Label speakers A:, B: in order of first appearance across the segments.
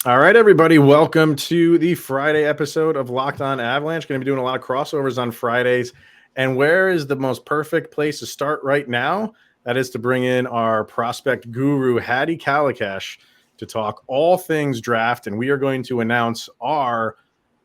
A: All right, everybody. Welcome to the Friday episode of Locked On Avalanche. Going to be doing a lot of crossovers on Fridays. And where is the most perfect place to start right now? That is to bring in our prospect guru, Hadi Kalakeche, to talk all things draft. And we are going to announce our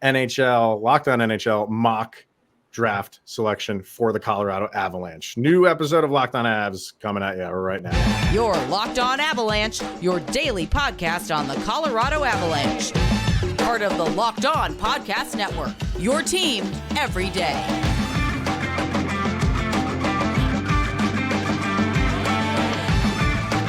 A: Locked On NHL mock draft selection for the Colorado Avalanche. New episode of Locked On Avs coming at you right now.
B: You're Locked On Avalanche, your daily podcast on the Colorado Avalanche. Part of the Locked On Podcast Network, your team every day.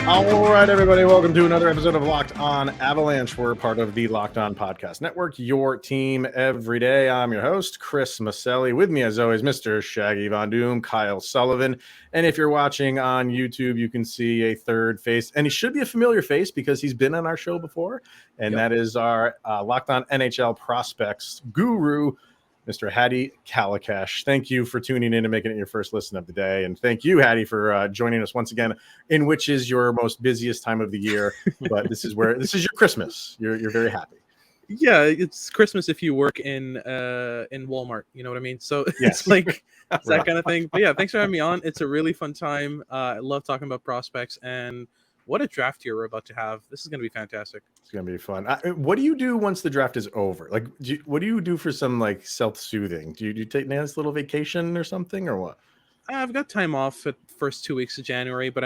A: All right, everybody. Welcome to another episode of Locked On Avalanche. We're part of the Locked On Podcast Network, your team every day. I'm your host, Chris Maselli. With me, as always, Mr. Shaggy Von Doom, Kyle Sullivan. And if you're watching on YouTube, you can see a third face. And he should be a familiar face because he's been on our show before. And that is our Locked On NHL Prospects guru, Mr. Hadi Kalakeche. Thank you for tuning in and making it your first listen of the day. And thank you, Hadi, for joining us once again, in which is your most busiest time of the year. But this is your Christmas. You're very happy.
C: Yeah, it's Christmas if you work in Walmart. You know what I mean? So
A: Yes.
C: it's like it's that kind of thing. But yeah, thanks for having me on. It's a really fun time. I love talking about prospects, and what a draft year we're about to have. This is going to be fantastic.
A: It's going to be fun. What do you do once the draft is over? Like, what do you do for some like self-soothing? Do you take a nice little vacation or something, or what?
C: I've got time off at first 2 weeks of January, but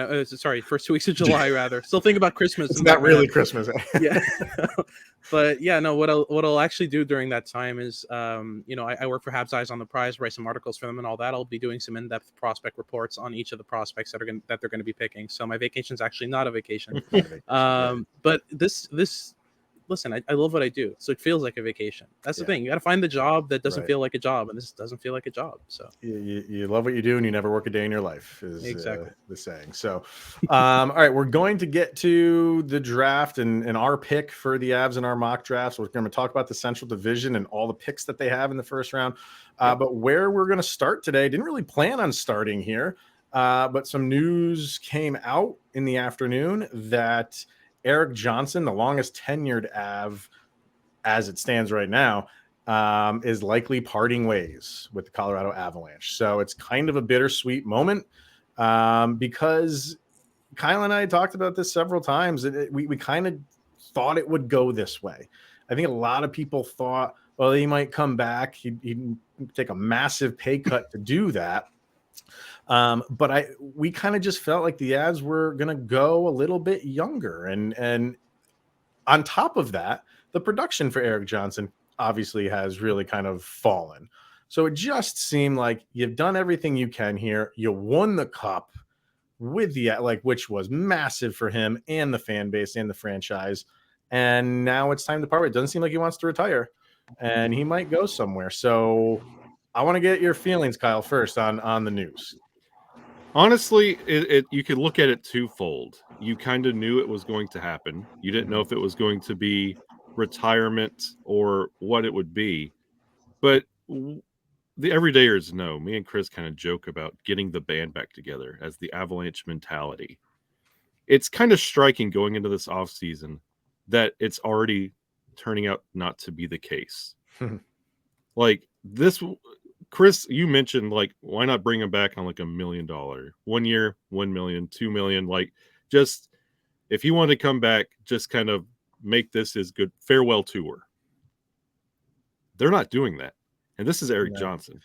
C: first 2 weeks of July rather. Still think about Christmas.
A: It's not really Christmas.
C: Yeah. But yeah, no, what I'll actually do during that time is, I work for Habs Eyes on the Prize, write some articles for them and all that. I'll be doing some in-depth prospect reports on each of the prospects that they're going to be picking. So my vacation's actually not a vacation. But listen, I love what I do, so it feels like a vacation. That's the thing. You got to find the job that doesn't feel like a job, and this doesn't feel like a job. So
A: you love what you do, and you never work a day in your life, is
C: exactly
A: the saying. So, all right, we're going to get to the draft and our pick for the Avs in our mock drafts. We're going to talk about the Central Division and all the picks that they have in the first round. But where we're going to start today, didn't really plan on starting here, but some news came out in the afternoon that Erik Johnson, the longest tenured Av as it stands right now, is likely parting ways with the Colorado Avalanche. So it's kind of a bittersweet moment because Kyle and I talked about this several times. We kind of thought it would go this way. I think a lot of people thought, well, he might come back. He'd take a massive pay cut to do that. But we kind of just felt like the Avs were going to go a little bit younger. And on top of that, the production for Erik Johnson obviously has really kind of fallen. So it just seemed like you've done everything you can here. You won the cup with which was massive for him and the fan base and the franchise. And now it's time to part. It doesn't seem like he wants to retire, and he might go somewhere. So I want to get your feelings, Kyle, first on the news.
D: Honestly, you could look at it twofold. You kind of knew it was going to happen. You didn't know if it was going to be retirement or what it would be. But the everydayers know. Me and Chris kind of joke about getting the band back together as the Avalanche mentality. It's kind of striking going into this offseason that it's already turning out not to be the case. Like this... Chris, you mentioned why not bring him back on $1 million 1 year, 1 million, 2 million, just if he wanted to come back, just kind of make this his good farewell tour. They're not doing that. And this is Erik Johnson.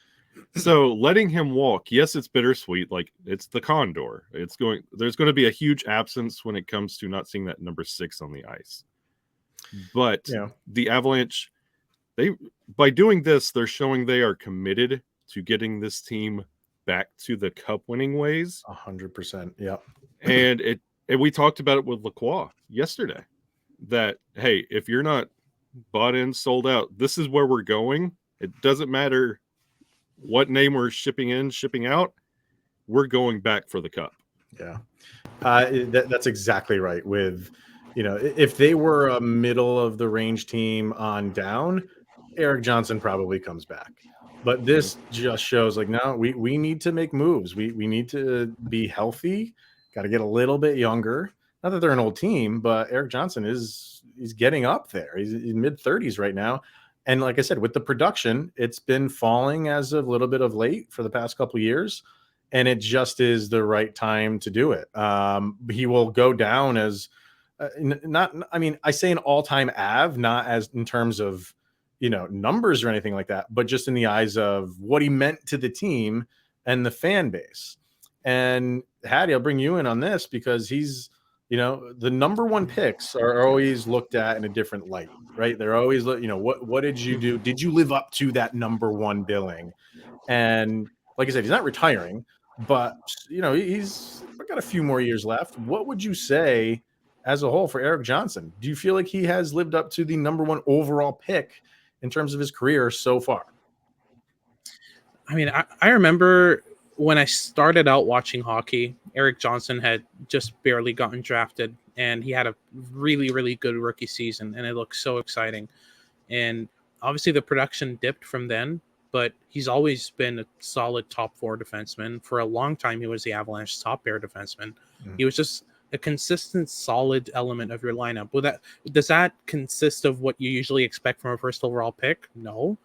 D: So letting him walk, yes, it's bittersweet. It's the Condor. There's going to be a huge absence when it comes to not seeing that number 6 on the ice. But the Avalanche, by doing this, they're showing they are committed to getting this team back to the cup winning ways.
A: 100%. Yeah.
D: And we talked about it with Lacroix yesterday that, hey, if you're not bought in, sold out, this is where we're going. It doesn't matter what name we're shipping in, shipping out. We're going back for the cup.
A: Yeah. That's exactly right. With, if they were a middle of the range team on down, Erik Johnson probably comes back. But this just shows no, we need to make moves. We need to be healthy, got to get a little bit younger. Not that they're an old team, but Erik Johnson is getting up there. He's in mid-30s right now. And like I said, with the production, it's been falling as of a little bit of late for the past couple of years, and it just is the right time to do it. He will go down as not. I mean, I say an all-time Av, not as in terms of numbers or anything like that, but just in the eyes of what he meant to the team and the fan base. And Hadi, I'll bring you in on this because he's. The number one picks are always looked at in a different light, right? They're always, what did you do? Did you live up to that number one billing? And like I said, he's not retiring, but he's got a few more years left. What would you say as a whole for Erik Johnson? Do you feel like he has lived up to the number one overall pick in terms of his career so far?
C: I mean, I remember when I started out watching hockey, Erik Johnson had just barely gotten drafted, and he had a really, really good rookie season, and it looked so exciting. And obviously the production dipped from then, but he's always been a solid top 4 defenseman. For a long time, he was the Avalanche top pair defenseman. He was just a consistent, solid element of your lineup. Does that consist of what you usually expect from a first overall pick? No,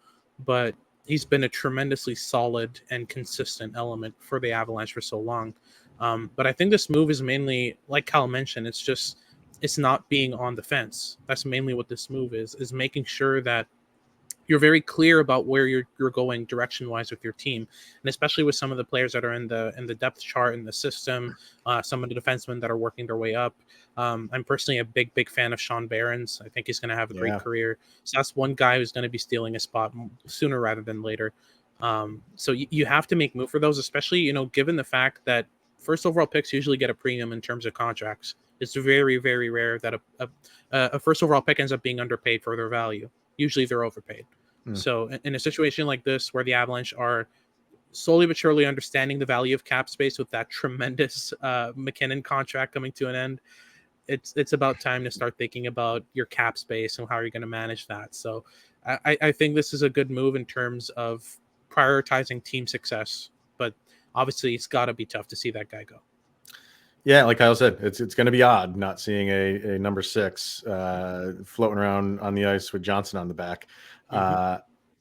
C: but he's been a tremendously solid and consistent element for the Avalanche for so long. But I think this move is mainly, like Cal mentioned, it's not being on the fence. That's mainly what this move is making sure that you're very clear about where you're going direction-wise with your team, and especially with some of the players that are in the depth chart in the system, some of the defensemen that are working their way up. I'm personally a big fan of Sean Barons. I think he's going to have a great career. So that's one guy who's going to be stealing a spot sooner rather than later. So you have to make move for those, especially given the fact that first overall picks usually get a premium in terms of contracts. It's very, very rare that a first overall pick ends up being underpaid for their value. Usually they're overpaid. So in a situation like this, where the Avalanche are slowly but surely understanding the value of cap space with that tremendous McKinnon contract coming to an end, it's about time to start thinking about your cap space and how you're going to manage that. So I think this is a good move in terms of prioritizing team success, but obviously it's got to be tough to see that guy go.
A: Yeah, like Kyle said, it's going to be odd not seeing a number 6 floating around on the ice with Johnson on the back.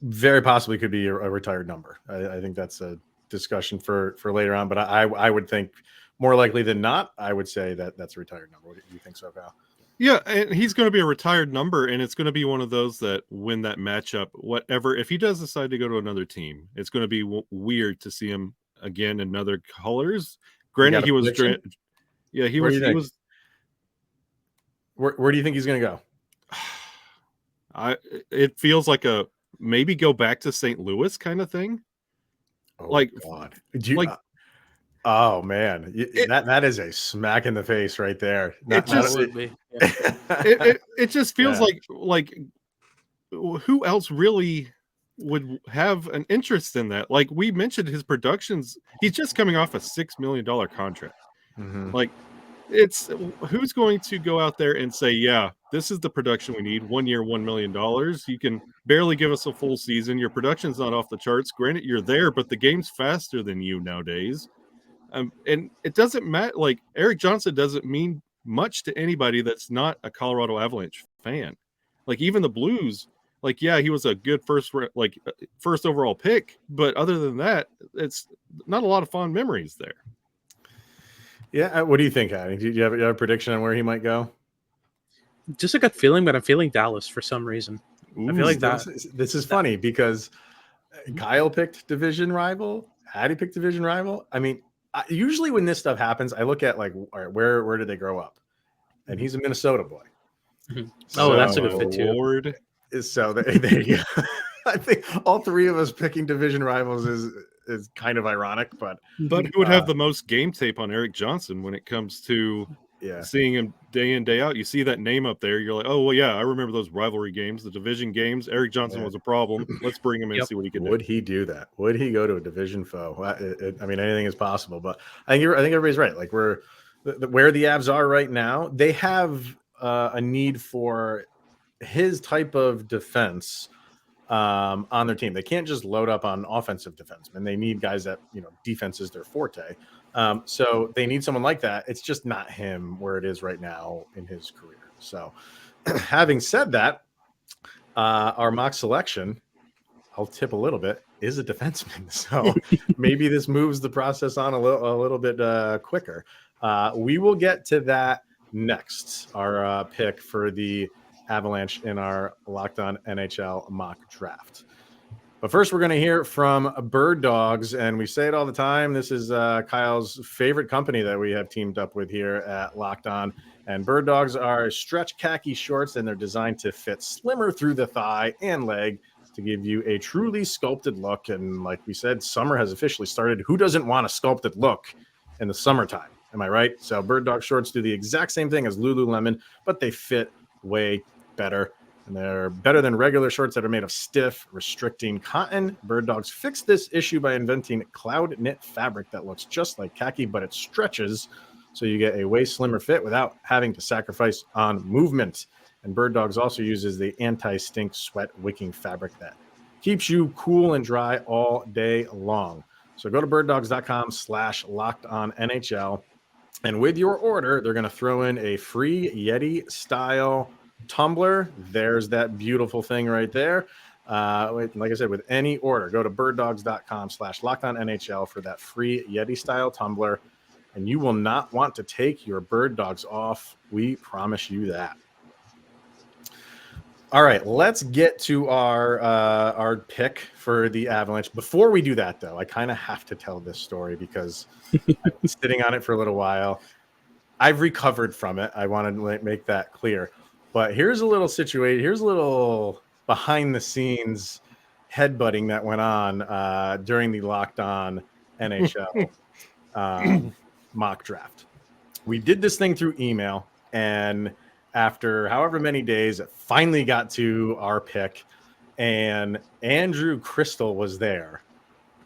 A: Very possibly could be a retired number. I think that's a discussion for later on, but I would think more likely than not, I would say that's a retired number. What do you think so, Kyle?
D: Yeah, and he's going to be a retired number, and it's going to be one of those that when that matchup, whatever, if he does decide to go to another team, it's going to be weird to see him again in other colors. Granted, he was. Yeah, he was.
A: Where do you think he's going to go?
D: It feels like a maybe go back to St. Louis kind of thing.
A: Oh, like God! Oh man, that is a smack in the face right there.
D: It just feels like who else really would have an interest in that? Like we mentioned, his productions. He's just coming off a $6 million contract. Like it's who's going to go out there and say, yeah, this is the production we need. 1 year, $1 million. You can barely give us a full season. Your production's not off the charts. Granted, you're there, but the game's faster than you nowadays. And it doesn't matter. Like Erik Johnson doesn't mean much to anybody that's not a Colorado Avalanche fan. Like even the Blues, like, yeah, he was a good first overall pick, but other than that, it's not a lot of fond memories there.
A: Yeah, what do you think, Hadi? Do you have a prediction on where he might go?
C: Just a gut feeling, but I'm feeling Dallas for some reason. I feel like
A: this is funny because Kyle picked division rival, Hadi picked division rival. I mean, usually when this stuff happens, I look at like, all right, where did they grow up? And he's a Minnesota boy.
C: So, that's a good fit too.
A: Lord, so there you go. I think all three of us picking division rivals is kind of ironic, but
D: who would have the most game tape on Erik Johnson when it comes to seeing him day in, day out? You see that name up there, you're like, oh well, yeah, I remember those rivalry games, the division games. Erik Johnson was a problem. Let's bring him in and see what he can do.
A: Would he do that? Would he go to a division foe? I mean, anything is possible, but I think everybody's right. Like where the Avs are right now, they have a need for his type of defense on their team. They can't just load up on offensive defensemen. They need guys that, defense is their forte. So they need someone like that. It's just not him where it is right now in his career. So having said that, our mock selection, I'll tip a little bit, is a defenseman. So maybe this moves the process on a little bit quicker. We will get to that next, our pick for the Avalanche in our Locked On NHL mock draft. But first, we're going to hear from Birddogs, and we say it all the time. This is Kyle's favorite company that we have teamed up with here at Locked On. And Birddogs are stretch khaki shorts, and they're designed to fit slimmer through the thigh and leg to give you a truly sculpted look. And like we said, summer has officially started. Who doesn't want a sculpted look in the summertime? Am I right? So Birddog shorts do the exact same thing as Lululemon, but they fit way better. And they're better than regular shorts that are made of stiff, restricting cotton. Birddogs fixed this issue by inventing cloud knit fabric that looks just like khaki, but it stretches, so you get a way slimmer fit without having to sacrifice on movement. And Birddogs also uses the anti-stink sweat wicking fabric that keeps you cool and dry all day long. So go to birddogs.com/lockedonnhl. And with your order, they're going to throw in a free Yeti-style tumbler. There's that beautiful thing right there. Like I said, with any order, go to birddogs.com/lockedonnhl for that free Yeti-style tumbler. And you will not want to take your Birddogs off. We promise you that. All right, let's get to our pick for the Avalanche. Before we do that, though, I kind of have to tell this story because I've been sitting on it for a little while. I've recovered from it. I want to make that clear. But here's a little situation. Here's a little behind-the-scenes headbutting that went on during the Locked On NHL mock draft. We did this thing through email, and after however many days, it finally got to our pick, and Andrew Crystal was there.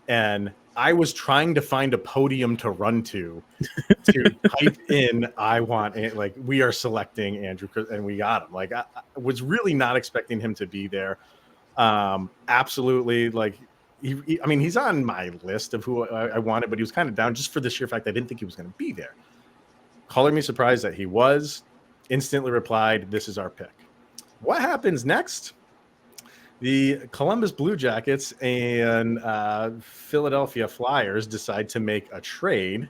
A: And I was trying to find a podium to run to type in, I want it. Like, we are selecting Andrew, and we got him. Like, I was really not expecting him to be there. Absolutely. Like, I mean, he's on my list of who I wanted, but he was kind of down just for the sheer fact I didn't think he was going to be there. Calling me surprised that he was. Instantly replied, "This is our pick." What happens next? The Columbus Blue Jackets and Philadelphia Flyers decide to make a trade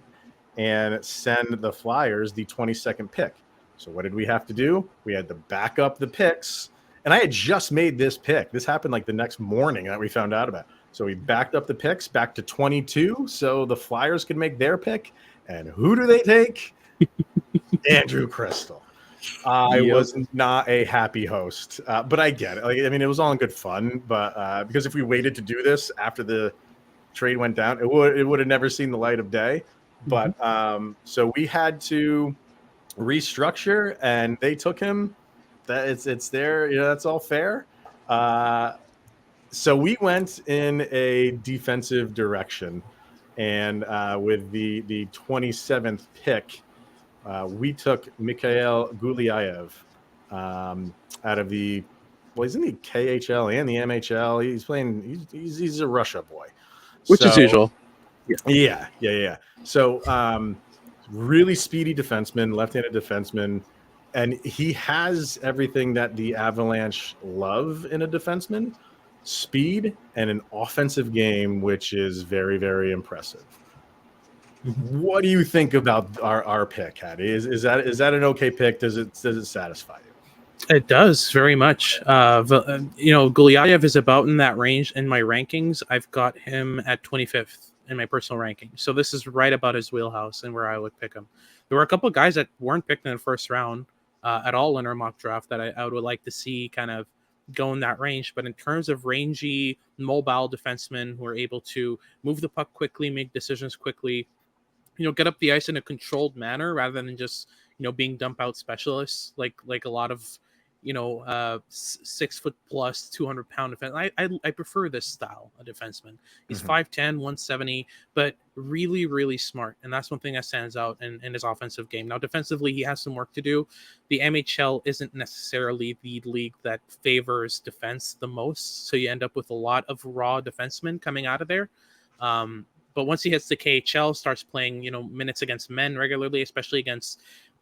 A: and send the Flyers the 22nd pick. So what did we have to do? We had to back up the picks. And I had just made this pick. This happened like the next morning that we found out about. So we backed up the picks back to 22 so the Flyers could make their pick. And who do they take? Andrew Crystal. I was not a happy host, but I get it. Like, I mean, it was all in good fun, but because if we waited to do this after the trade went down, it would have never seen the light of day. But so we had to restructure, and they took him. That it's there, that's all fair. So we went in a defensive direction, and with the 27th pick. We took Mikhail Ghoulier out of the, well, he's in the KHL and the MHL. He's playing, he's a Russia boy.
C: Which is usual.
A: Yeah. So really speedy defenseman, left-handed defenseman, and he has everything that the Avalanche love in a defenseman: speed and an offensive game, which is very, very impressive. What do you think about our pick, Hadi? Is that an okay pick? Does it satisfy you?
C: It does very much. Goliath is about in that range in my rankings. I've got him at 25th in my personal ranking. So this is right about his wheelhouse and where I would pick him. There were a couple of guys that weren't picked in the first round at all in our mock draft that I would like to see kind of go in that range. But in terms of rangy, mobile defensemen who are able to move the puck quickly, make decisions quickly, get up the ice in a controlled manner rather than just, being dump out specialists like a lot of, 6 foot plus 200 pound defense. I prefer this style of defenseman. He's 5'10", 170, but really, really smart. And that's one thing that stands out in his offensive game. Now, defensively, he has some work to do. The MHL isn't necessarily the league that favors defense the most. So you end up with a lot of raw defensemen coming out of there. But once he hits the KHL, starts playing, minutes against men regularly, especially against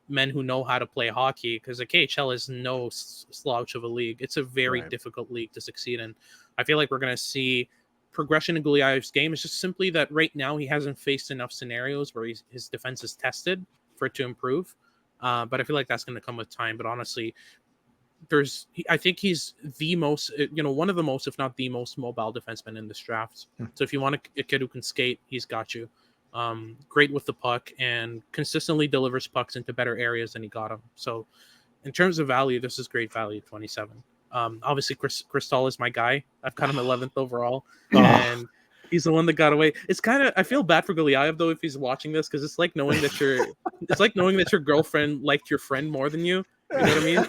C: men who know how to play hockey, because the KHL is no slouch of a league. It's a very difficult league to succeed in. I feel like we're going to see progression in Goliath's game. It's just simply that right now he hasn't faced enough scenarios where his defense is tested for it to improve. But I feel like that's going to come with time. But honestly, I think he's the most, one of the most, if not the most mobile defenseman in this draft. So if you want a kid who can skate, he's got you. Great with the puck and consistently delivers pucks into better areas than he got them. So in terms of value, this is great value, 27. Obviously, Crystal is my guy. I've got him 11th overall, and he's the one that got away. It's kind of, I feel bad for Goliath though if he's watching this, because it's like knowing that your girlfriend liked your friend more than you. You know what I mean?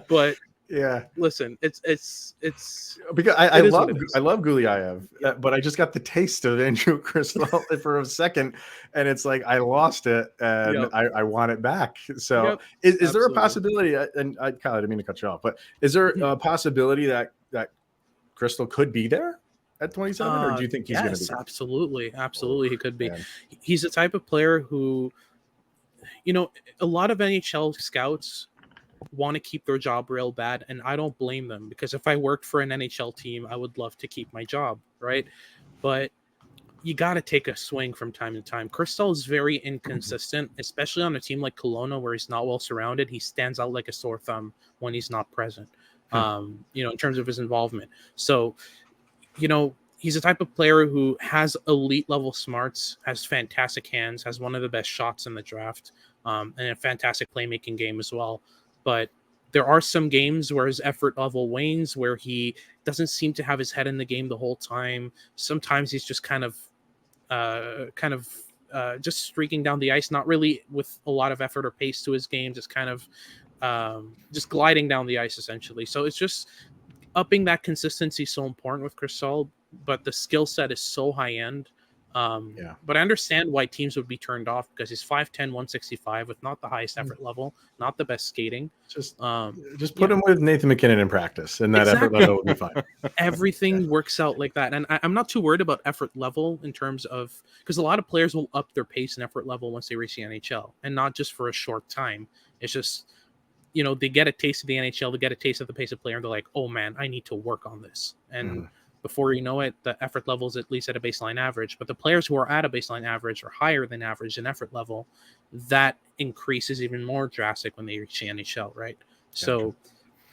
C: But
A: yeah,
C: listen, it's
A: because I love Goulier, but I just got the taste of Andrew Crystal for a second, and it's like I lost it, and I want it back. So is there a possibility? And I kind of didn't mean to cut you off, but is there a possibility that Crystal could be there at 27, or do you think he's going to be?
C: Absolutely, he could be. Man. He's the type of player who, a lot of NHL scouts want to keep their job real bad, and I don't blame them, because if I worked for an NHL team, I would love to keep my job, right? But you got to take a swing from time to time. Crystal is very inconsistent, especially on a team like Kelowna where he's not well surrounded. He stands out like a sore thumb when he's not present, in terms of his involvement. So, he's a type of player who has elite level smarts, has fantastic hands, has one of the best shots in the draft, and a fantastic playmaking game as well. But there are some games where his effort level wanes, where he doesn't seem to have his head in the game the whole time. Sometimes he's just kind of just streaking down the ice, not really with a lot of effort or pace to his game, just kind of just gliding down the ice essentially. So it's just upping that consistency so important with Crystal, but the skill set is so high end. But I understand why teams would be turned off, because he's 5'10", 165 with not the highest effort level, not the best skating.
A: Just put him with Nathan McKinnon in practice, and that effort level would be fine.
C: Everything works out like that. And I'm not too worried about effort level in terms of, because a lot of players will up their pace and effort level once they reach the NHL, and not just for a short time. It's just, they get a taste of the NHL, they get a taste of the pace of player, and they're like, oh man, I need to work on this. And before you know it, the effort level is at least at a baseline average. But the players who are at a baseline average or higher than average in effort level, that increases even more drastic when they reach the NHL, right? Gotcha. So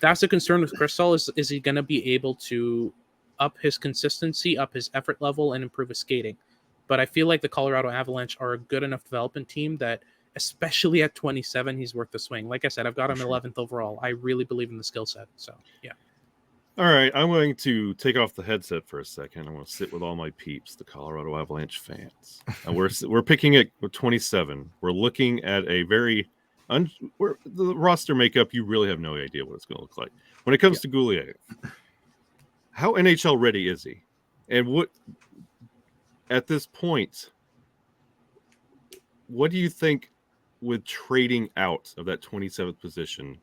C: that's the concern with Crystal, is he going to be able to up his consistency, up his effort level, and improve his skating? But I feel like the Colorado Avalanche are a good enough development team that, especially at 27, he's worth the swing. Like I said, I've got him 11th overall. I really believe in the skill set. So, yeah.
D: All right, I'm going to take off the headset for a second. I want to sit with all my peeps, the Colorado Avalanche fans. And we're picking at 27. We're looking at a very the roster makeup. You really have no idea what it's going to look like when it comes to Ghoulier. How NHL ready is he? And what at this point? What do you think with trading out of that 27th position?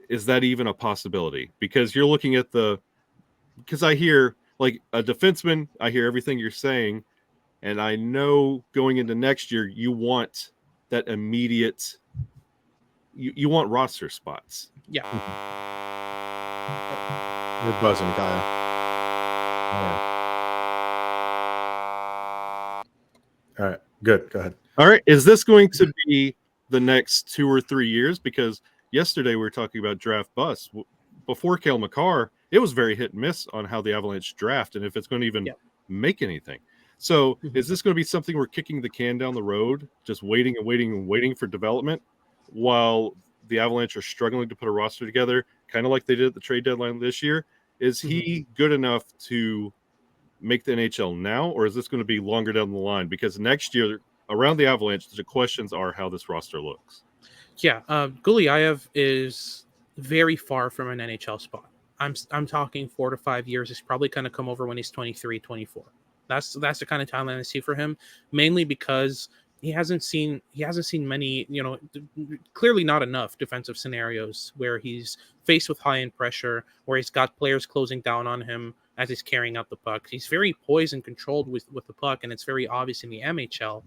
D: Is that even a possibility? Because you're looking at because I hear like a defenseman, I hear everything you're saying, and I know going into next year, you want that immediate, you want roster spots.
C: Yeah.
A: You're buzzing, Kyle. All right, good. Go ahead.
D: All right. Is this going to be the next 2 or 3 years? Because yesterday we were talking about draft bust. Before Cale Makar, it was very hit and miss on how the Avalanche draft and if it's going to even make anything. So is this going to be something we're kicking the can down the road, just waiting and waiting and waiting for development while the Avalanche are struggling to put a roster together, kind of like they did at the trade deadline this year? Is he good enough to make the NHL now, or is this going to be longer down the line? Because next year around the Avalanche, the questions are how this roster looks.
C: Yeah, Goliath is very far from an NHL spot. I'm talking 4 to 5 years. He's probably going to come over when he's 23, 24. That's the kind of timeline I see for him, mainly because he hasn't seen many, clearly not enough defensive scenarios where he's faced with high end pressure, where he's got players closing down on him as he's carrying out the puck. He's very poised and controlled with the puck, and it's very obvious in the MHL,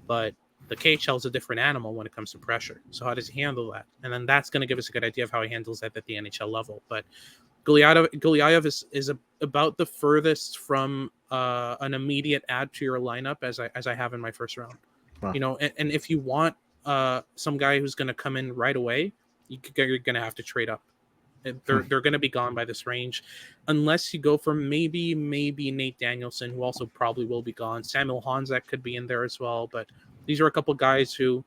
C: but The KHL is a different animal when it comes to pressure. So how does he handle that? And then that's going to give us a good idea of how he handles that at the NHL level. But Goliath is about the furthest from an immediate add to your lineup as I have in my first round.
A: Wow.
C: You know, and if you want some guy who's going to come in right away, you're going to have to trade up. They're going to be gone by this range, unless you go for maybe Nate Danielson, who also probably will be gone. Samuel Honzek could be in there as well, but these are a couple guys who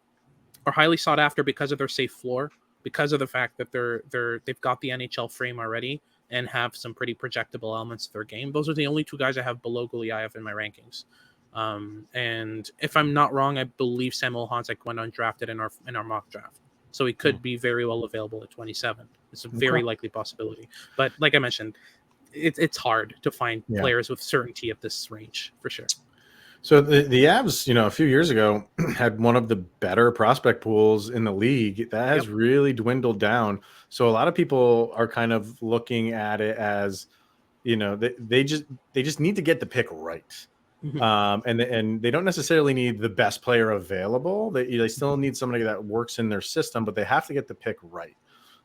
C: are highly sought after because of their safe floor, because of the fact that they've got the NHL frame already and have some pretty projectable elements to their game. Those are the only two guys I have below Goliath in my rankings. And if I'm not wrong, I believe Samuel Honzek went undrafted in our mock draft. So he could be very well available at 27. It's a very likely possibility. But like I mentioned, it's hard to find players with certainty at this range, for sure.
A: So the Avs, a few years ago had one of the better prospect pools in the league. That has really dwindled down. So a lot of people are kind of looking at it as, they just need to get the pick right. And they don't necessarily need the best player available. They still need somebody that works in their system, but they have to get the pick right.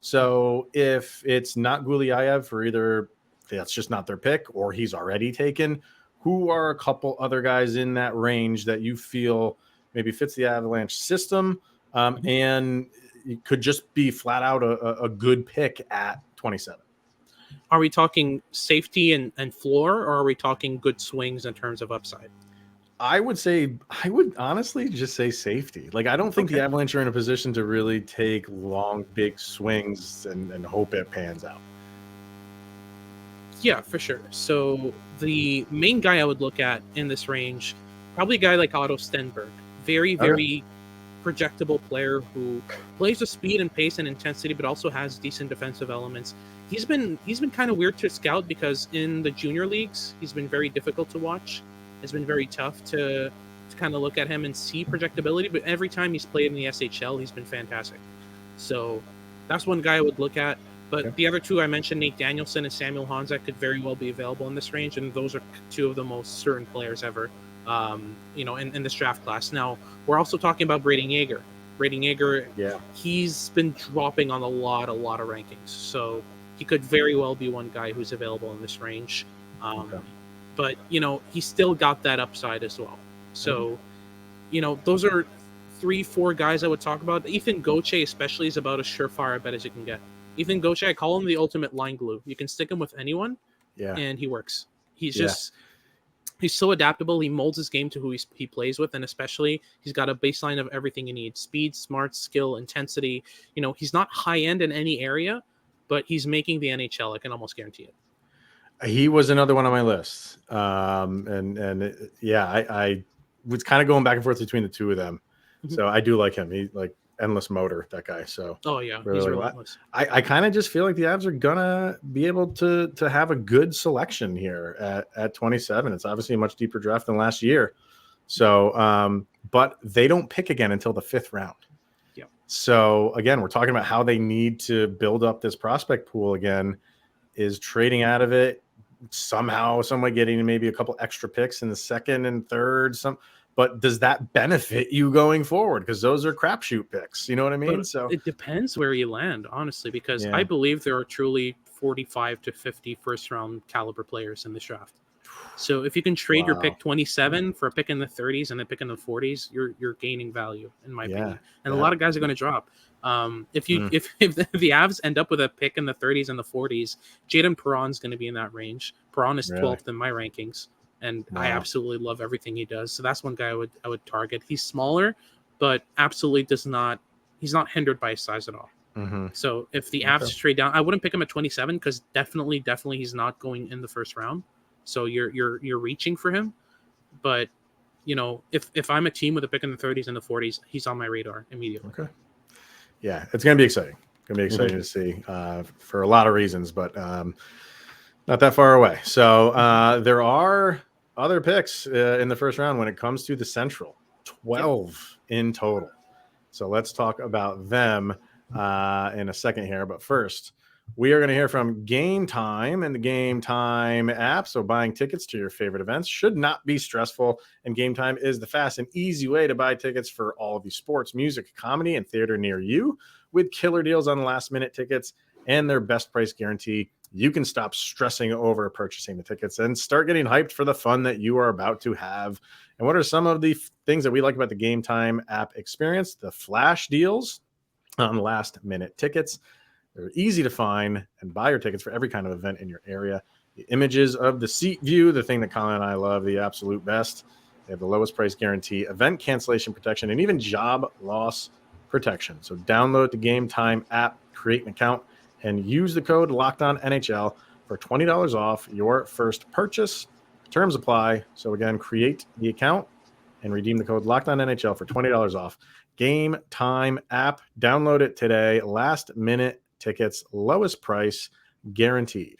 A: So if it's not Goulier, for either that's just not their pick or he's already taken, who are a couple other guys in that range that you feel maybe fits the Avalanche system and it could just be flat out a good pick at 27?
C: Are we talking safety and floor, or are we talking good swings in terms of upside?
A: I would honestly just say safety. Like, I don't think the Avalanche are in a position to really take long, big swings and hope it pans out.
C: Yeah, for sure. So the main guy I would look at in this range, probably a guy like Otto Stenberg. Very projectable player who plays with speed and pace and intensity, but also has decent defensive elements. He's been kind of weird to scout because in the junior leagues, he's been very difficult to watch. It's been very tough to kind of look at him and see projectability, but every time he's played in the SHL, he's been fantastic. So that's one guy I would look at. But the other two I mentioned, Nate Danielson and Samuel Honzek, could very well be available in this range, and those are two of the most certain players ever, in this draft class. Now, we're also talking about Braden Yeager. Braden Yeager, he's been dropping on a lot of rankings, so he could very well be one guy who's available in this range. But, he's still got that upside as well. So, those are 3-4 guys I would talk about. Ethan Gauthier especially is about as surefire a bet as you can get. Ethan Gauthier, I call him the ultimate line glue. You can stick him with anyone, and he works. He's so adaptable. He molds his game to who he plays with, and especially he's got a baseline of everything you need: speed, smarts, skill, intensity. He's not high end in any area, but he's making the NHL. I can almost guarantee it.
A: He was another one on my list, I was kind of going back and forth between the two of them. So I do like him. He endless motor, that guy. So
C: he's relentless.
A: I kind of just feel like the Avs are gonna be able to have a good selection here at 27. It's obviously a much deeper draft than last year. So but they don't pick again until the 5th round. So again, we're talking about how they need to build up this prospect pool again, is trading out of it somehow, some way, getting maybe a couple extra picks in the 2nd and 3rd, but does that benefit you going forward? Because those are crapshoot picks. You know what I mean? So
C: it depends where you land, honestly, because I believe there are truly 45 to 50 first-round caliber players in this draft. So if you can trade your pick 27 for a pick in the 30s and a pick in the 40s, you're gaining value, in my opinion. And a lot of guys are going to drop. If the Avs end up with a pick in the 30s and the 40s, Jaden Perron's going to be in that range. Perron is 12th in my rankings. And I absolutely love everything he does. So that's one guy I would target. He's smaller, but absolutely he's not hindered by his size at all. So if the Avs trade down, I wouldn't pick him at 27 because definitely he's not going in the first round. So you're reaching for him. But if I'm a team with a pick in the 30s and the 40s, he's on my radar immediately.
A: Okay. Yeah, it's gonna be exciting. To see for a lot of reasons, but not that far away. So there are other picks in the first round when it comes to the Central, 12 in total. So let's talk about them in a second here. But first, We are going to hear from GameTime and the GameTime app. So buying tickets to your favorite events should not be stressful. And GameTime is the fast and easy way to buy tickets for all of the sports, music, comedy, and theater near you with killer deals on last-minute tickets and their best price guarantee. You can stop stressing over purchasing the tickets and start getting hyped for the fun that you are about to have. And what are some of the things that we like about the GameTime app experience? The flash deals on last-minute tickets. They're easy to find and buy your tickets for every kind of event in your area. The images of the seat view, the thing that Colin and I love, the absolute best. They have the lowest price guarantee, event cancellation protection, and even job loss protection. So download the GameTime app, create an account, and use the code LOCKEDONNHL for $20 off your first purchase. Terms apply. So again, create the account and redeem the code LOCKEDONNHL for $20 off. GameTime app. Download it today. Last minute tickets, lowest price guaranteed.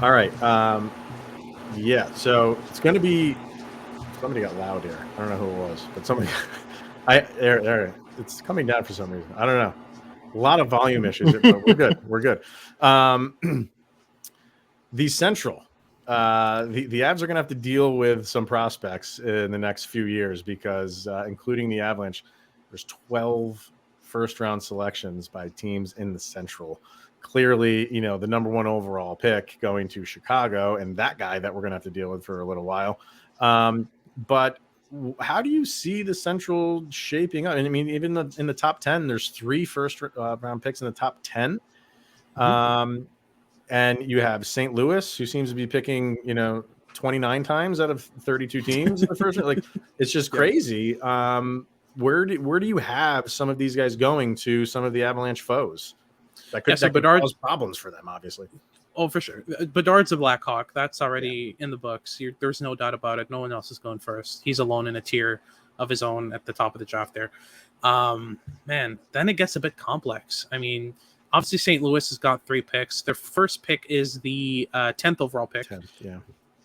A: All right. Yeah. So it's going to be. Somebody got loud here. I don't know who it was, but somebody. There. It's coming down for some reason. I don't know. A lot of volume issues, but we're good. We're good. The Central. The Avs are going to have to deal with some prospects in the next few years because, including the Avalanche, there's 12 first-round selections by teams in the Central. Clearly, the number one overall pick going to Chicago, and that guy that we're going to have to deal with for a little while. But how do you see the Central shaping up? And I mean, even in the top 10, there's 3 first-round picks in the top 10. And you have St. Louis, who seems to be picking, 29 times out of 32 teams in the first round. Like, it's just crazy. Where do you have some of these guys going to some of the Avalanche foes? That could cause problems for them, obviously.
C: Oh, for sure. Bedard's a Blackhawk. That's already in the books. There's no doubt about it. No one else is going first. He's alone in a tier of his own at the top of the draft there. Man, then it gets a bit complex. I mean, obviously St. Louis has got 3 picks. Their first pick is the 10th overall pick.
A: 10th, yeah.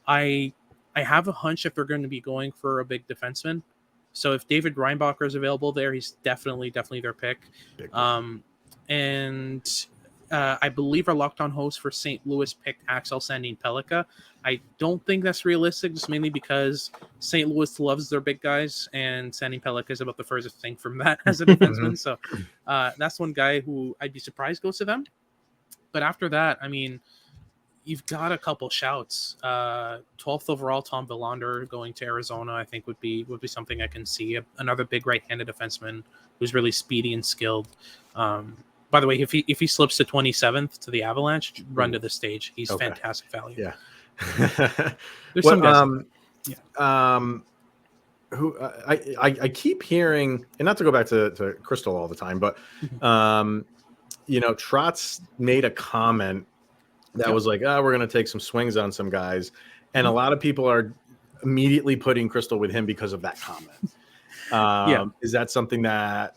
A: I
C: have a hunch if they're going to be going for a big defenseman. So if David Reinbacher is available there, he's definitely their pick. And I believe our Locked On host for St. Louis picked Axel Sandin-Pellikka. I don't think that's realistic, just mainly because St. Louis loves their big guys, and Sandin-Pellikka is about the furthest thing from that as a defenseman. So that's one guy who I'd be surprised goes to them. But after that, I mean, you've got a couple shouts. 12th overall, Tom Willander going to Arizona, I think would be something I can see. Another big right-handed defenseman who's really speedy and skilled. By the way, if he slips to 27th to the Avalanche, run to the stage. He's fantastic value.
A: Yeah.
C: There's some guys.
A: Who I keep hearing, and not to go back to Crystal all the time, but Trotz made a comment that was like, we're going to take some swings on some guys, and a lot of people are immediately putting Crystal with him because of that comment. Is that something that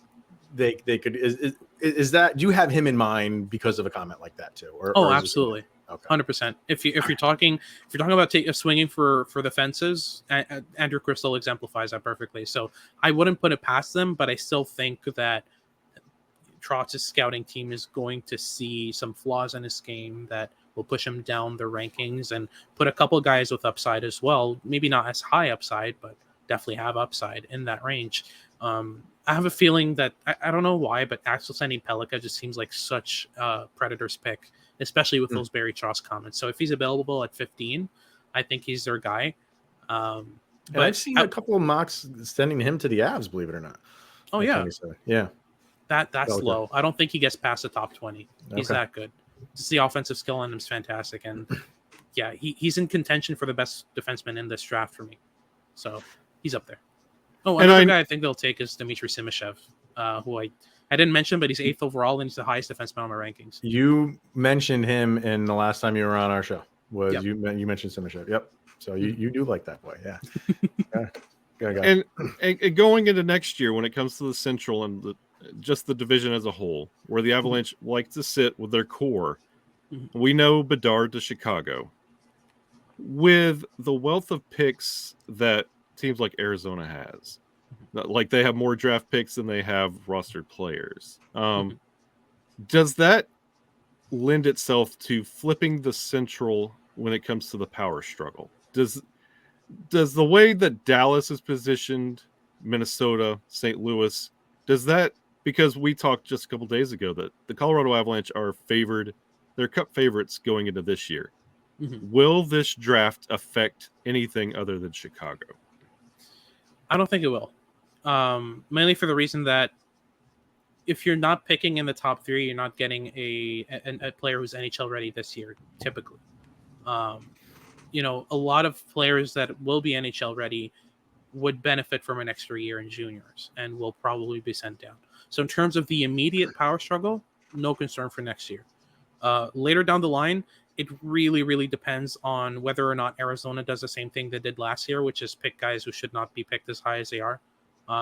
A: they could is that, do you have him in mind because of a comment like that too? Or
C: absolutely. Okay. 100%. If you're talking about swinging for the fences, Andrew Crystal exemplifies that perfectly. So I wouldn't put it past them, but I still think that Trotz's scouting team is going to see some flaws in his game that will push him down the rankings and put a couple guys with upside as well. Maybe not as high upside, but definitely have upside in that range. I have a feeling that I don't know why, but Axel Sandin-Pellikka just seems like such a Predators pick, especially with those Barry Trotz comments. So if he's available at 15, I think he's their guy. But
A: I've seen a couple of mocks sending him to the Avs, believe it or not.
C: Oh yeah,
A: yeah.
C: That's low. I don't think he gets past the top 20. He's that good. Just the offensive skill on him is fantastic, and yeah, he's in contention for the best defenseman in this draft for me. So he's up there. Oh, another guy I think they'll take is Dmitry Simashev, who I didn't mention, but he's 8th overall and he's the highest defenseman on my rankings.
A: You mentioned him in the last time you were on our show. You mentioned Simashev? Yep. So you do like that boy, yeah.
D: And going into next year, when it comes to the Central and just the division as a whole, where the Avalanche like to sit with their core, we know Bedard to Chicago. With the wealth of picks that teams like Arizona has, like they have more draft picks than they have rostered players. Does that lend itself to flipping the Central when it comes to the power struggle? Does the way that Dallas is positioned, Minnesota, St. Louis, does that, because we talked just a couple days ago that the Colorado Avalanche are favored, they're cup favorites going into this year. Will this draft affect anything other than Chicago?
C: I don't think it will. Mainly for the reason that if you're not picking in the top 3, you're not getting a player who's NHL ready this year, typically. A lot of players that will be NHL ready would benefit from an extra year in juniors and will probably be sent down. So in terms of the immediate power struggle, no concern for next year. Later down the line, it really, really depends on whether or not Arizona does the same thing they did last year, which is pick guys who should not be picked as high as they are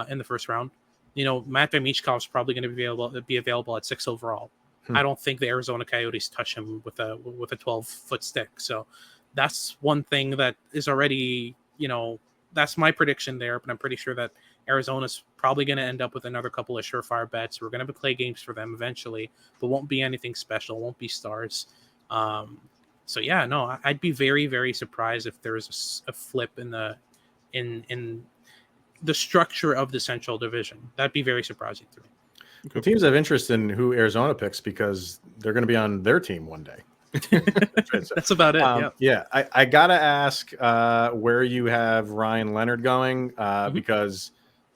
C: in the first round. Matt Michkov is probably going to be available at 6 overall. I don't think the Arizona Coyotes touch him with a 12-foot stick. So that's one thing that is already, that's my prediction there. But I'm pretty sure that Arizona's probably going to end up with another couple of surefire bets. We're going to play games for them eventually, but won't be anything special. Won't be stars. So yeah, no, I'd be very, very surprised if there's a flip in the structure of the Central Division. That'd be very surprising to me.
A: The teams have interest in who Arizona picks because they're going to be on their team one day.
C: That's about it.
A: Yeah. I gotta ask where you have Ryan Leonard going because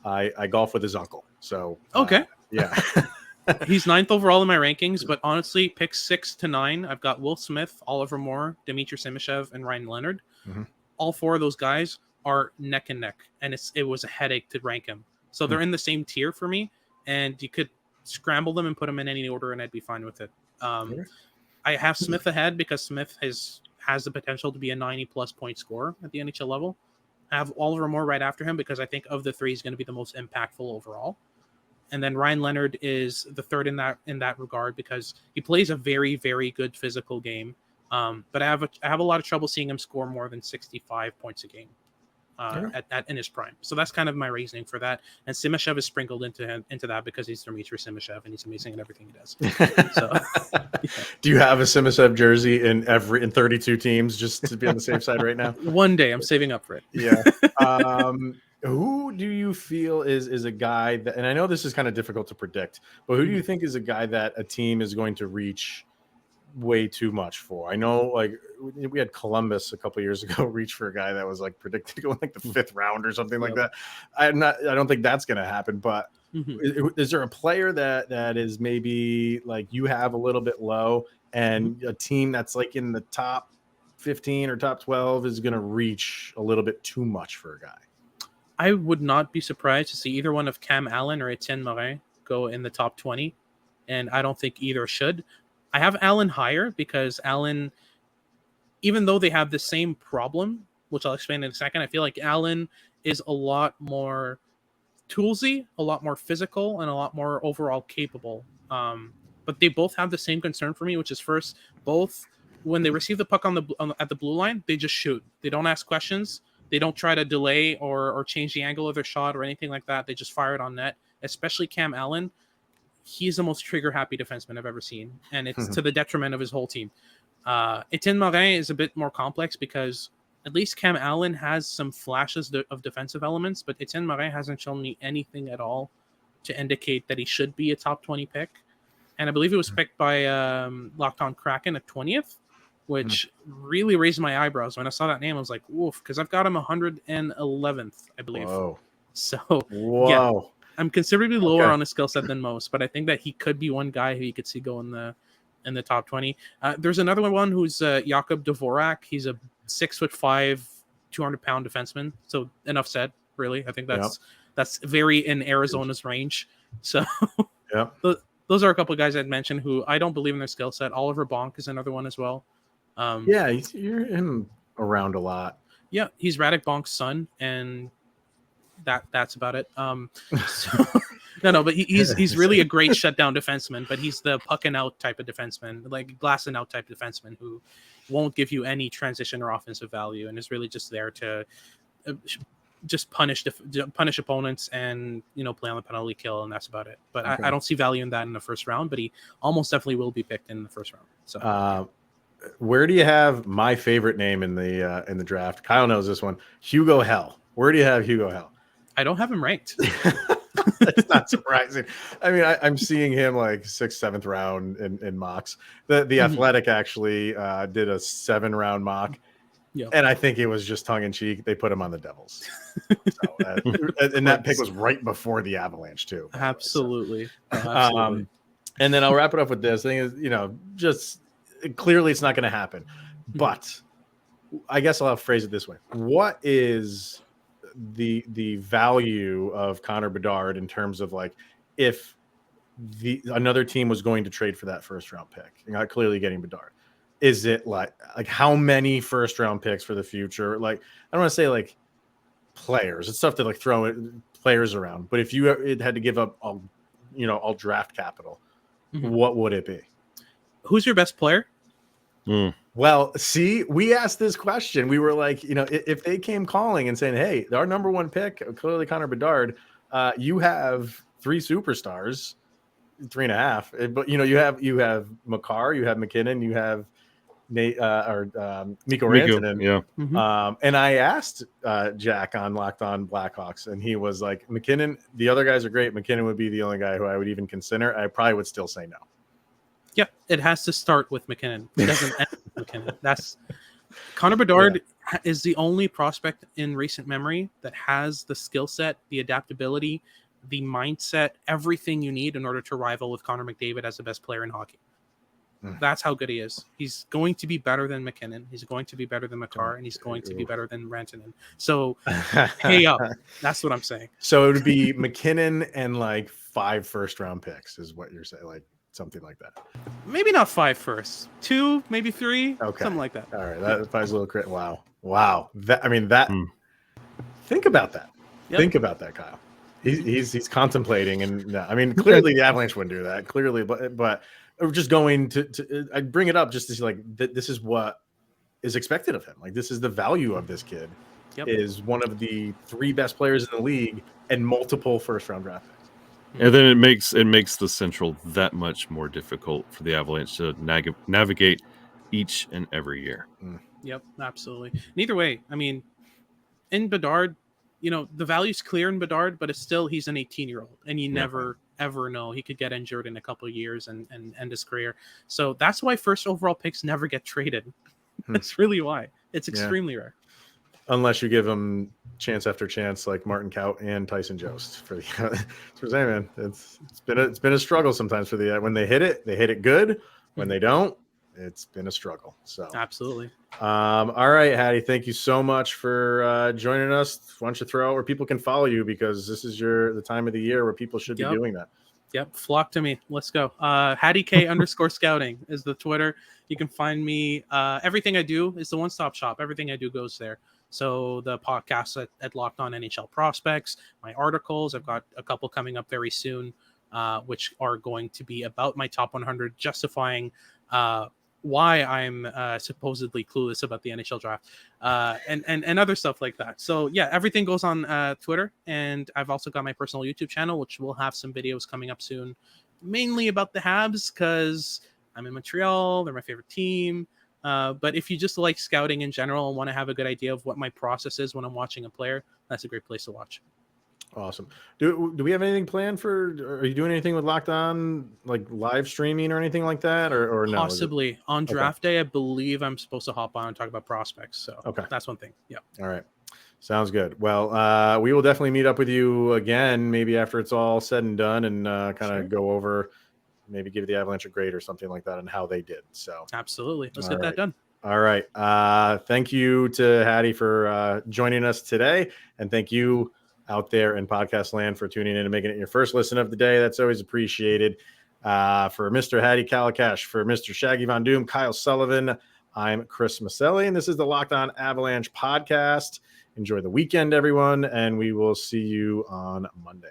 A: I golf with his uncle. So
C: okay,
A: yeah.
C: He's 9th overall in my rankings, but honestly, picks 6 to 9, I've got Will Smith, Oliver Moore, Dmitry Simashev, and Ryan Leonard. All 4 of those guys are neck and neck, and it was a headache to rank him. So they're in the same tier for me, and you could scramble them and put them in any order, and I'd be fine with it. I have Smith ahead because Smith has the potential to be a 90-plus point scorer at the NHL level. I have Oliver Moore right after him because I think of the 3, he's going to be the most impactful overall. And then Ryan Leonard is the 3rd in that regard because he plays a very, very good physical game. But I have a lot of trouble seeing him score more than 65 points a game in his prime. So that's kind of my reasoning for that. And Simashev is sprinkled into that because he's Dmitry Simashev and he's amazing at everything he does. So, yeah.
A: Do you have a Simashev jersey in 32 teams just to be on the safe side right now?
C: One day, I'm saving up for it.
A: Yeah. Who do you feel is a guy that, and I know this is kind of difficult to predict, but who do you think is a guy that a team is going to reach way too much for? I know, like, we had Columbus a couple of years ago reach for a guy that was like predicted to go in like the 5th round or something like that. I don't think that's going to happen, but is there a player that is maybe like you have a little bit low and a team that's like in the top 15 or top 12 is going to reach a little bit too much for a guy?
C: I would not be surprised to see either one of Cam Allen or Etienne Morin go in the top 20, and I don't think either should. I have Allen higher because Allen, even though they have the same problem, which I'll explain in a second, I feel like Allen is a lot more toolsy, a lot more physical, and a lot more overall capable. But they both have the same concern for me, which is first, both when they receive the puck at the blue line, they just shoot. They don't ask questions. They don't try to delay or change the angle of their shot or anything like that. They just fire it on net, especially Cam Allen. He's the most trigger-happy defenseman I've ever seen, and it's to the detriment of his whole team. Etienne Morin is a bit more complex because at least Cam Allen has some flashes of defensive elements, but Etienne Morin hasn't shown me anything at all to indicate that he should be a top 20 pick. And I believe it was picked by Locked On Kraken at 20th, which really raised my eyebrows. When I saw that name, I was like, woof, because I've got him 111th, I believe.
A: Whoa.
C: So,
A: whoa.
C: Yeah, I'm considerably lower on his skill set than most, but I think that he could be one guy who you could see go in the top 20. There's another one who's Jakub Dvorak. He's a 6'5", 200-pound defenseman. So enough said, really. I think that's very in Arizona's range. So those are a couple of guys I'd mentioned who I don't believe in their skill set. Oliver Bonk is another one as well.
A: You're him around a lot.
C: Yeah, he's Radek Bonk's son, and that's about it. So, but he's really a great shutdown defenseman, but he's the pucking out type of defenseman, like glassing out type defenseman who won't give you any transition or offensive value and is really just there to just punish opponents and play on the penalty kill, and that's about it. But
A: Okay.
C: I don't see value in that in the first round. But he almost definitely will be picked in the first round. So
A: where do you have my favorite name in the draft? Kyle knows this one. Hugo Hell. Where do you have Hugo Hell?
C: I don't have him ranked.
A: It's not surprising. I mean, I'm seeing him like 6th, 7th round in mocks. The Athletic actually did a 7-round mock.
C: Yep.
A: And I think it was just tongue in cheek. They put him on the Devils. And that pick was right before the Avalanche too.
C: Absolutely. Absolutely.
A: And then I'll wrap it up with this thing is, just clearly it's not going to happen, but I guess I'll phrase it this way. What is the value of Connor Bedard in terms of like, if another team was going to trade for that first round pick, clearly getting Bedard, is it like how many first round picks for the future? Like, I don't want to say like players. It's stuff to like throw players around. But if you had to give up all draft capital, what would it be?
C: Who's your best player?
A: Well, see, we asked this question. We were like, if they came calling and saying, hey, our number one pick, clearly Connor Bedard, you have 3 superstars, 3.5. But you have Makar, you have McKinnon, you have Mikko Rantanen.
D: Yeah.
A: And I asked Jack on Locked On Blackhawks, and he was like, McKinnon, the other guys are great. McKinnon would be the only guy who I would even consider. I probably would still say no.
C: Yeah, it has to start with McKinnon. It doesn't end with McKinnon. That's Connor Bedard is the only prospect in recent memory that has the skill set, the adaptability, the mindset, everything you need in order to rival with Connor McDavid as the best player in hockey. That's how good he is. He's going to be better than McKinnon. He's going to be better than Makar, and he's going to be better than Rantanen. So, pay up. That's what I'm saying.
A: So it would be McKinnon and like 5 first-round picks is what you're saying, like something like that.
C: Maybe not 5 first, 2, maybe 3, something like that.
A: All right, that probably a little crit. Wow. Think about that.
C: Yep.
A: Think about that, Kyle. He's contemplating, and I mean, clearly the Avalanche wouldn't do that. Clearly, but we're just going to I bring it up just to see like this is what is expected of him. Like, this is the value of this kid. Is one of the 3 best players in the league and multiple first-round draft picks.
D: And then it makes the Central that much more difficult for the Avalanche to navigate each and every year.
C: Yep, absolutely. Neither way, I mean, in Bedard, the value's clear in Bedard, but he's an 18-year-old, and you never ever know. He could get injured in a couple of years and end his career. So that's why first overall picks never get traded. That's really why. It's extremely rare.
A: Unless you give them chance after chance, like Martin Kaut and Tyson Jost. Man, it's been a struggle sometimes for when they hit it good. When they don't, it's been a struggle. So
C: absolutely.
A: All right, Hadi, thank you so much for joining us. Why don't you throw out where people can follow you, because this is the time of the year where people should be doing that.
C: Yep, flock to me. Let's go. Hadi K _scouting is the Twitter. You can find me. Everything I do is the one-stop shop. Everything I do goes there. So the podcast at Locked On NHL Prospects, my articles, I've got a couple coming up very soon, which are going to be about my top 100, justifying why I'm supposedly clueless about the NHL draft, and other stuff like that. So yeah, everything goes on Twitter, and I've also got my personal YouTube channel, which will have some videos coming up soon, mainly about the Habs, because I'm in Montreal. They're my favorite team. But if you just like scouting in general and want to have a good idea of what my process is when I'm watching a player, that's a great place to watch.
A: Awesome. Do we have anything planned are you doing anything with Locked On, like live streaming or anything like that, or no?
C: Possibly on draft day. I believe I'm supposed to hop on and talk about prospects. So that's one thing. Yeah.
A: All right. Sounds good. Well, we will definitely meet up with you again, maybe after it's all said and done, and kind of go over, maybe give the Avalanche a grade or something like that and how they did. So
C: absolutely. Let's get that done.
A: All right. Thank you to Hadi for joining us today. And thank you out there in podcast land for tuning in and making it your first listen of the day. That's always appreciated. For Mr. Hadi Kalakeche, for Mr. Shaggy Von Doom, Kyle Sullivan, I'm Chris Maselli, and this is the Locked On Avalanche podcast. Enjoy the weekend, everyone, and we will see you on Monday.